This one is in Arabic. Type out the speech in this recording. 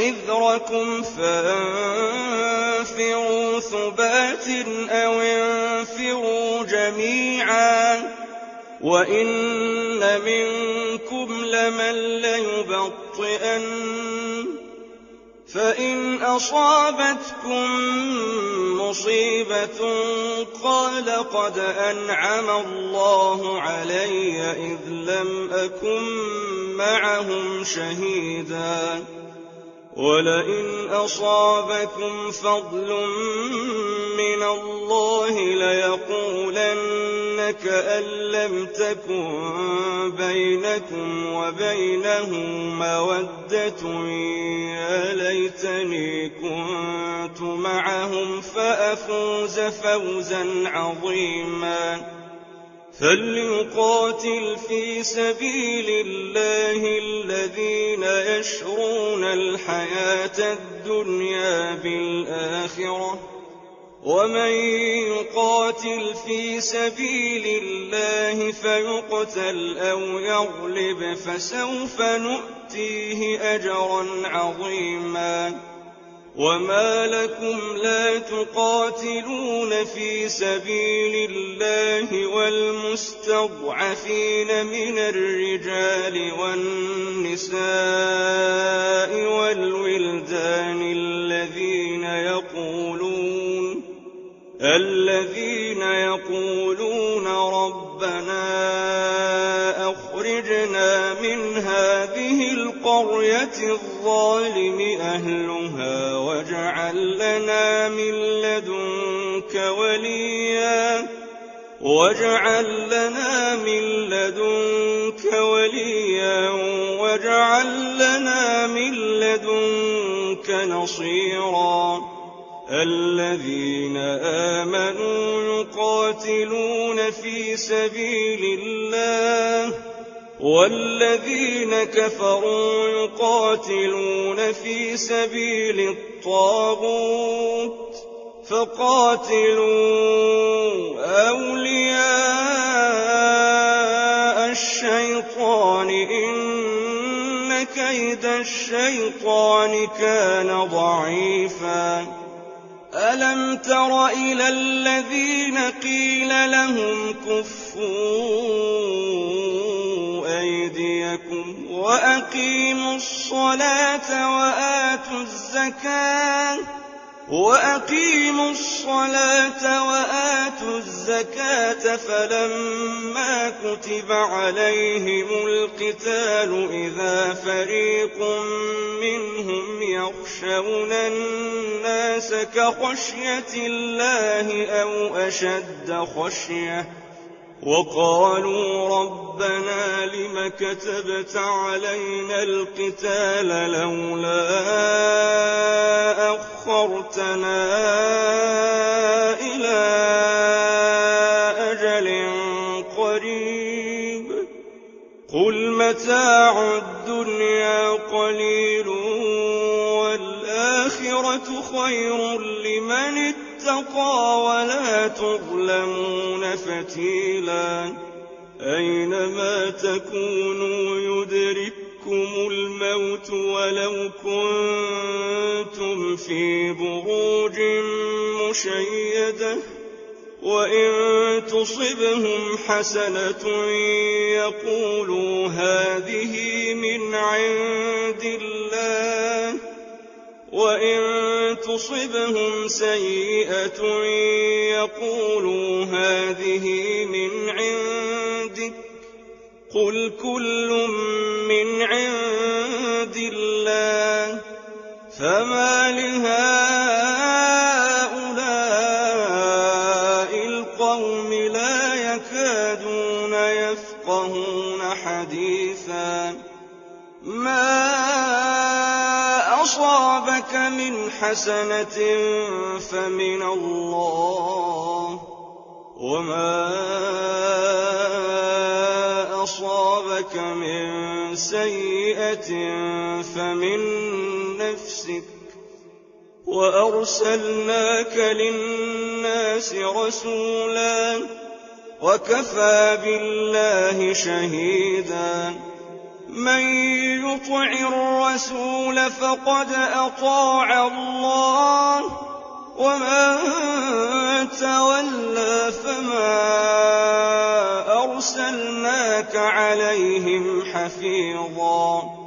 حذركم فانفروا ثبات أو انفروا جميعا وإن منكم لمن ليبطئن فإن أصابتكم مصيبة قال قد أنعم الله علي إذ لم أكن معهم شهيدا ولئن أصابكم فضل من الله ليقولن كأن لم تكن بينكم وبينه مودة يا ليتني كنت معهم فأفوز فوزا عظيما فليقاتل في سبيل الله الذين يشرون الحياة الدنيا بالآخرة ومن يقاتل في سبيل الله فيقتل أو يغلب فسوف نؤتيه أجرا عظيما وما لكم لا تقاتلون في سبيل الله والمستضعفين من الرجال والنساء والولدان الذين يقولون ربنا أخرجنا من هذه القرية الظالم أهلها واجعل لنا من لدنك وليا واجعل لنا من لدنك نصيرا الذين آمنوا يقاتلون في سبيل الله والذين كفروا يقاتلون في سبيل الطاغوت فقاتلوا أولياء الشيطان إن كيد الشيطان كان ضعيفا ألم تر إلى الذين قيل لهم كفوا أيديكم وأقيموا الصلاة وآتوا الزكاة فلما كتب عليهم القتال إذا فريق منهم يخشون الناس كخشية الله أو أشد خشية وقالوا ربنا لم كتبت علينا القتال لولا أخرتنا إلى أجل قريب قل متاع الدنيا قليل والآخرة خير لمن اتقى ولا تظلمون فتيلا أينما تكونوا يدرككم الموت ولو كنتم في بروج مشيدة وإن تصبهم حسنة يقولوا هذه من عند الله وإن تصبهم سيئة يقولوا هذه من عندك قل كل من عند الله فما لهؤلاء القوم لا يكادون يفقهون حديثا ما أصابك من حسنة فمن الله وما أصابك من سيئة فمن نفسك وأرسلناك للناس رسولا وكفى بالله شهيدا من يطع الرسول فقد أطاع الله ومن تولى فما أرسلناك عليهم حفيظا